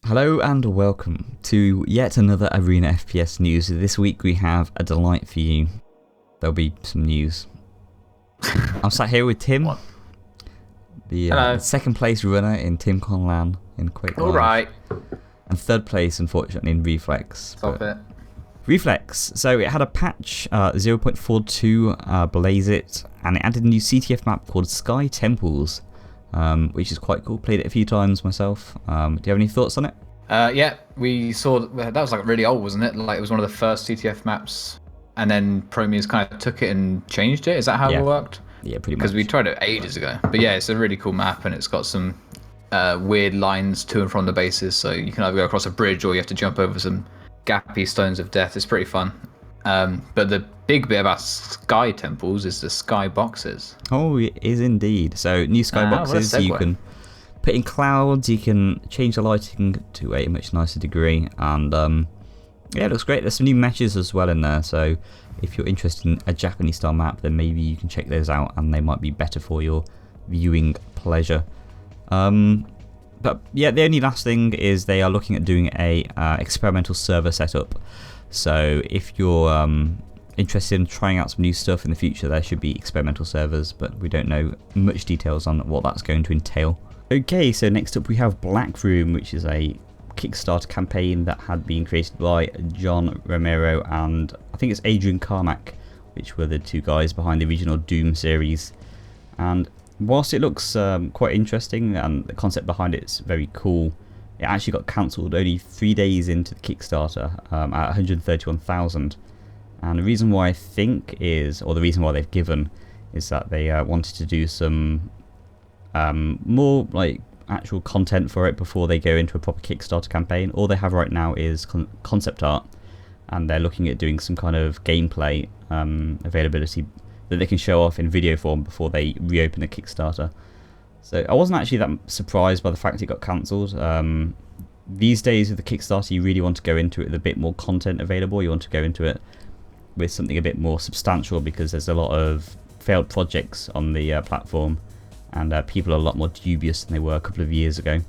Hello and welcome to yet another Arena FPS news. This week we have a delight for you. There'll be some news. I'm sat here with Tim, the second place runner in Tim Conlan in Quake Live. Alright. And third place, unfortunately, in Reflex. Stop it. Reflex, so it had a patch 0.42 Blaze It, and it added a new CTF map called Sky Temples, which is quite cool. Played it a few times myself. Do you have any thoughts on it? Yeah, we saw that was like really old, wasn't it? Like it was one of the first CTF maps, and then Prometheus kind of took it and changed it. Is that how it worked? Yeah, pretty much. Because we tried it ages ago. But yeah, it's a really cool map, and it's got some weird lines to and from the bases. So you can either go across a bridge or you have to jump over some gappy stones of death. It's pretty fun. But the big bit about Sky Temples is the Sky Boxes. Oh, it is indeed. So new Sky Boxes, you can put in clouds, you can change the lighting to a much nicer degree, and yeah, it looks great. There's some new meshes as well in there, so if you're interested in a Japanese style map, then maybe you can check those out, and they might be better for your viewing pleasure. But yeah, the only last thing is they are looking at doing a experimental server setup. So if you're interested in trying out some new stuff in the future, there should be experimental servers, but we don't know much details on what that's going to entail. Okay, so next up we have Black Room, which is a Kickstarter campaign that had been created by John Romero and I think it's Adrian Carmack, which were the two guys behind the original Doom series. And whilst it looks quite interesting and the concept behind it is very cool, it actually got cancelled only 3 days into the Kickstarter at 131,000. And the reason why I think is, or the reason why they've given, is that they wanted to do some more like actual content for it before they go into a proper Kickstarter campaign. All they have right now is concept art, and they're looking at doing some kind of gameplay availability that they can show off in video form before they reopen the Kickstarter. So I wasn't actually that surprised by the fact it got cancelled. These days with the Kickstarter, you really want to go into it with a bit more content available. You want to go into it with something a bit more substantial, because there's a lot of failed projects on the platform, and people are a lot more dubious than they were a couple of years ago.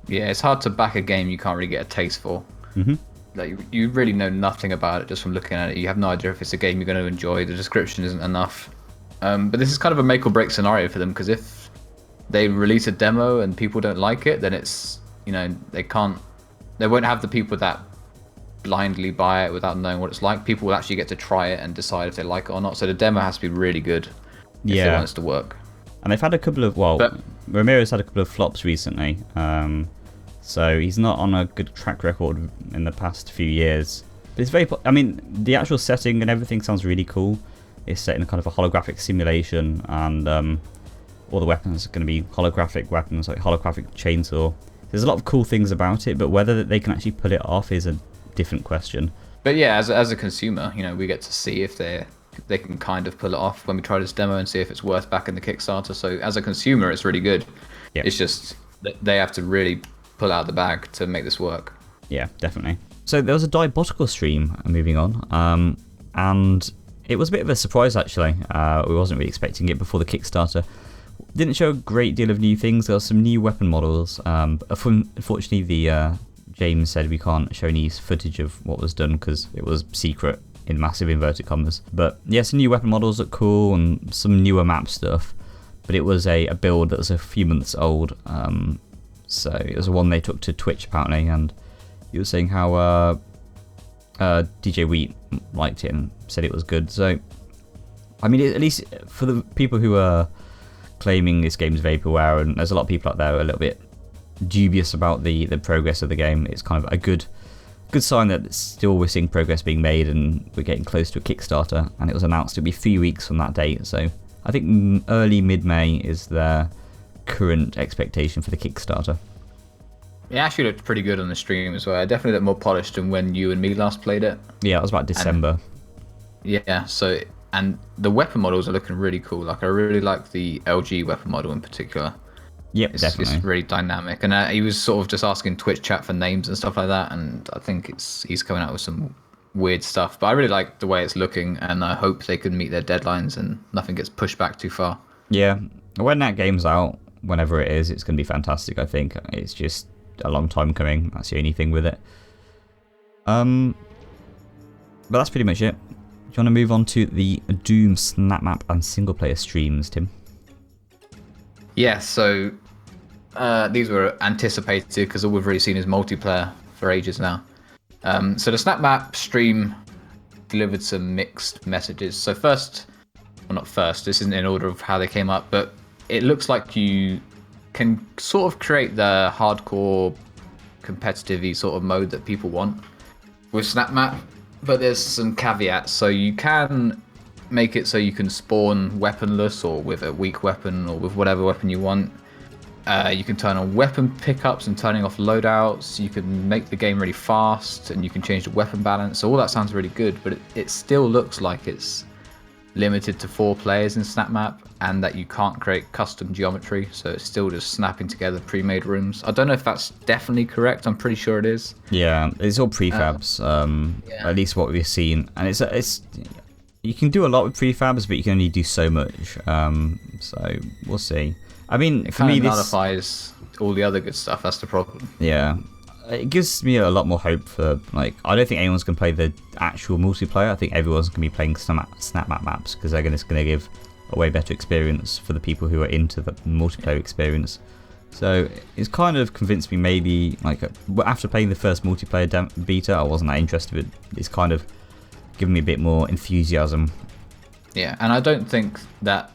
Yeah, it's hard to back a game you can't really get a taste for. Like you really know nothing about it just from looking at it. You have no idea if it's a game you're going to enjoy. The description isn't enough. But this is kind of a make or break scenario for them, because if they release a demo and people don't like it, then it's, you know, they won't have the people that blindly buy it without knowing what it's like. People will actually get to try it and decide if they like it or not. So the demo has to be really good if they want it to work. And they've had a couple of, Romero's had a couple of flops recently, so he's not on a good track record in the past few years. But it's very, I mean, the actual setting and everything sounds really cool. It's set in a kind of a holographic simulation, and all the weapons are going to be holographic weapons, like holographic chainsaw. There's a lot of cool things about it, but whether they can actually pull it off is a different question. But yeah, as a consumer, you know, we get to see if they can kind of pull it off when we try this demo and see if it's worth backing the Kickstarter. So as a consumer, it's really good. Yep. It's just that they have to really pull out the bag to make this work. Yeah, definitely. So there was a Diabotical stream, moving on, and it was a bit of a surprise actually. We wasn't really expecting it before the Kickstarter. Didn't show a great deal of new things. There were some new weapon models. Unfortunately, the James said we can't show any footage of what was done because it was secret in massive inverted commas. But yeah, some new weapon models look cool and some newer map stuff. But it was a build that was a few months old. So it was one they took to Twitch apparently, and he was saying how DJ Wheat liked it and said it was good. So I mean, at least for the people who are claiming this game's vaporware, and there's a lot of people out there who are a little bit dubious about the progress of the game, it's kind of a good sign that still we're seeing progress being made and we're getting close to a Kickstarter. And it was announced to be 3 weeks from that date, so I think early mid-May is their current expectation for the Kickstarter. It actually looked pretty good on the stream as well. It definitely looked more polished than when you and me last played it. Yeah, it was about December. And the weapon models are looking really cool. Like, I really like the LG weapon model in particular. Yep, definitely. It's really dynamic. And he was sort of just asking Twitch chat for names and stuff like that. And I think he's coming out with some weird stuff. But I really like the way it's looking, and I hope they can meet their deadlines and nothing gets pushed back too far. Yeah, when that game's out, whenever it is, it's going to be fantastic, I think. It's just a long time coming. That's the only thing with it. But that's pretty much it. Do you want to move on to the Doom snap map and single player streams, Tim? Yeah, so these were anticipated because all we've really seen is multiplayer for ages now. So the snap map stream delivered some mixed messages. So first, well, not first, this isn't in order of how they came up, but it looks like you can sort of create the hardcore competitive-y sort of mode that people want with snap map. But there's some caveats. So you can make it so you can spawn weaponless or with a weak weapon or with whatever weapon you want. You can turn on weapon pickups and turning off loadouts. You can make the game really fast and you can change the weapon balance. So all that sounds really good, but it still looks like it's limited to 4 players in snap map and that you can't create custom geometry. So it's still just snapping together pre-made rooms. I don't know if that's definitely correct. I'm pretty sure it is. Yeah, it's all prefabs. At least what we've seen, and it's you can do a lot with prefabs, but you can only do so much. So we'll see. I mean, for me, this nullifies all the other good stuff. That's the problem. Yeah, it gives me a lot more hope for, like, I don't think anyone's going to play the actual multiplayer. I think everyone's going to be playing snap map maps because they're going to give a way better experience for the people who are into the multiplayer experience. So it's kind of convinced me, maybe, like, after playing the first multiplayer beta, I wasn't that interested, but it's kind of given me a bit more enthusiasm. Yeah, and I don't think that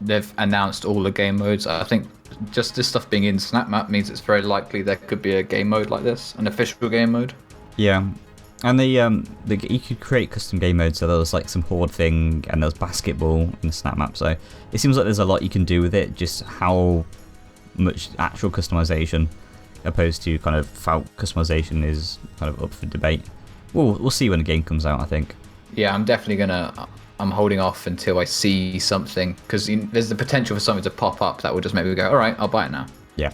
they've announced all the game modes. I think just this stuff being in snap map means it's very likely there could be a game mode like this, an official game mode. Yeah, and you could create custom game modes. So there was like some horde thing, and there was basketball in snap map. So it seems like there's a lot you can do with it. Just how much actual customization, opposed to kind of fault customization, is kind of up for debate. We'll see when the game comes out, I think. Yeah, I'm holding off until I see something, because there's the potential for something to pop up that will just make me go, all right, I'll buy it now. Yeah.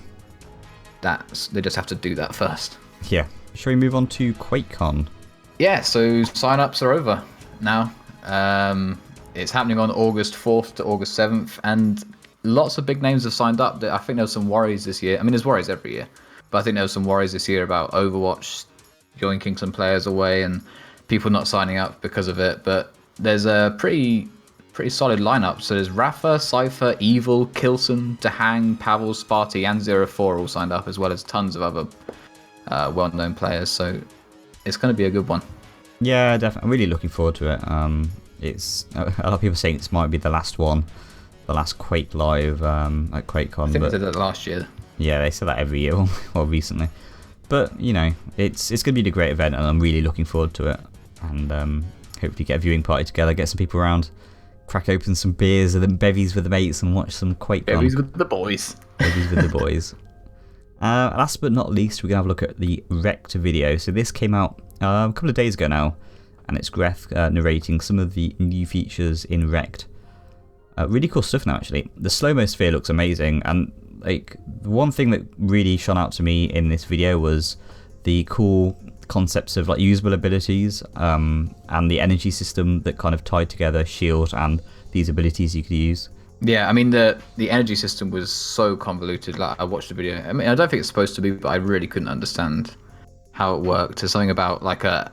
They just have to do that first. Yeah. Shall we move on to QuakeCon? Yeah, so sign-ups are over now. It's happening on August 4th to August 7th, and lots of big names have signed up. I think there were some worries this year. I mean, there's worries every year, but I think there were some worries this year about Overwatch yoinking some players away and people not signing up because of it. But there's a pretty solid lineup. So there's Rafa, Cypher, Evil, Kilson, Dehang, Pavel, Sparty, and 04 all signed up, as well as tons of other well-known players. So it's going to be a good one. Yeah, definitely. I'm really looking forward to it. It's a lot of people saying this might be the last one, the last Quake Live at QuakeCon. I think they did it last year. Yeah, they say that every year, or recently. But you know, it's going to be a great event, and I'm really looking forward to it. And hopefully get a viewing party together, get some people around, crack open some beers and then bevies with the mates, and watch some QuakeCon. Bevies with the boys. Bevies with the boys. Last but not least, we're going to have a look at the Wrecked video. So this came out a couple of days ago now, and it's Gref narrating some of the new features in Wrecked. Really cool stuff now, actually. The slow-mo sphere looks amazing, and like the one thing that really shone out to me in this video was the cool concepts of like usable abilities, and the energy system that kind of tied together shield and these abilities you could use. Yeah, I mean the energy system was so convoluted. Like, I watched the video. I mean, I don't think it's supposed to be, but I really couldn't understand how it worked. There's something about like a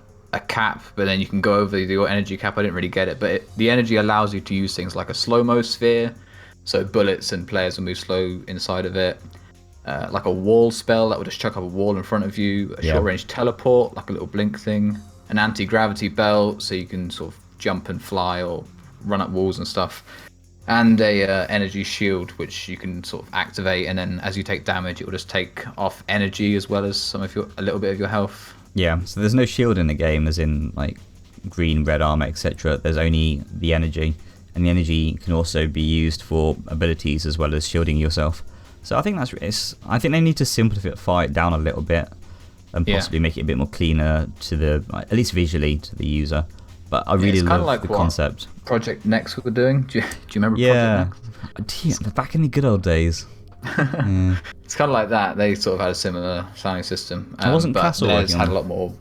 cap, but then you can go over your energy cap. I didn't really get it, but the energy allows you to use things like a slow-mo sphere, so bullets and players will move slow inside of it. Like a wall spell that will just chuck up a wall in front of you, a short-range teleport, like a little blink thing, an anti-gravity belt, so you can sort of jump and fly or run up walls and stuff, and a energy shield, which you can sort of activate, and then as you take damage, it will just take off energy as well as a little bit of your health. Yeah, so there's no shield in the game, as in like green, red armor, etc. There's only the energy, and the energy can also be used for abilities as well as shielding yourself. So I think I think they need to simplify it down a little bit, and possibly make it a bit more cleaner to the, at least visually, to the user. But I really love the concept. Project Next were doing. Do you remember Project Next? Yeah, back in the good old days. Yeah. It's kind of like that. They sort of had a similar sounding system. Wasn't Castle working had a lot more.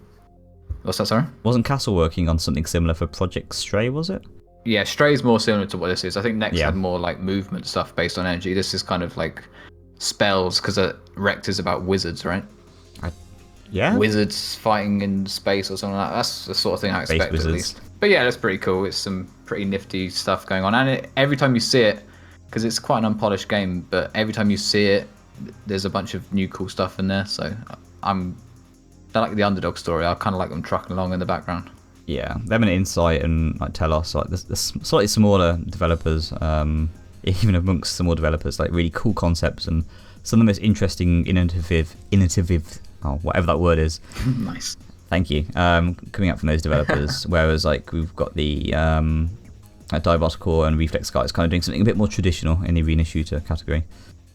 What's that, sorry? Wasn't Castle working on something similar for Project Stray, was it? Yeah, Stray's more similar to what this is. I think Next had more like movement stuff based on energy. This is kind of like spells, because Wrecked is about wizards, right? wizards fighting in space or something like that. That's the sort of thing I expect at least. But yeah, that's pretty cool. It's some pretty nifty stuff going on, and every time you see it, because it's quite an unpolished game, but every time you see it, there's a bunch of new cool stuff in there. So I like the underdog story. I kind of like them trucking along in the background. Yeah, they have an insight and like tell us like the slightly smaller developers, even amongst some more developers, like really cool concepts and some of the most interesting, innovative, whatever that word is. Nice. Thank you. Coming up from those developers, whereas like we've got the Dive Core and Reflex Guys kind of doing something a bit more traditional in the arena shooter category.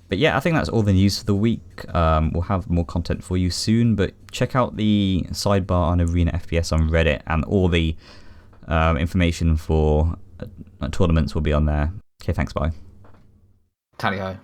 But yeah, I think that's all the news for the week. We'll have more content for you soon, but check out the sidebar on Arena FPS on Reddit, and all the information for tournaments will be on there. Okay, thanks, bye. Tally ho.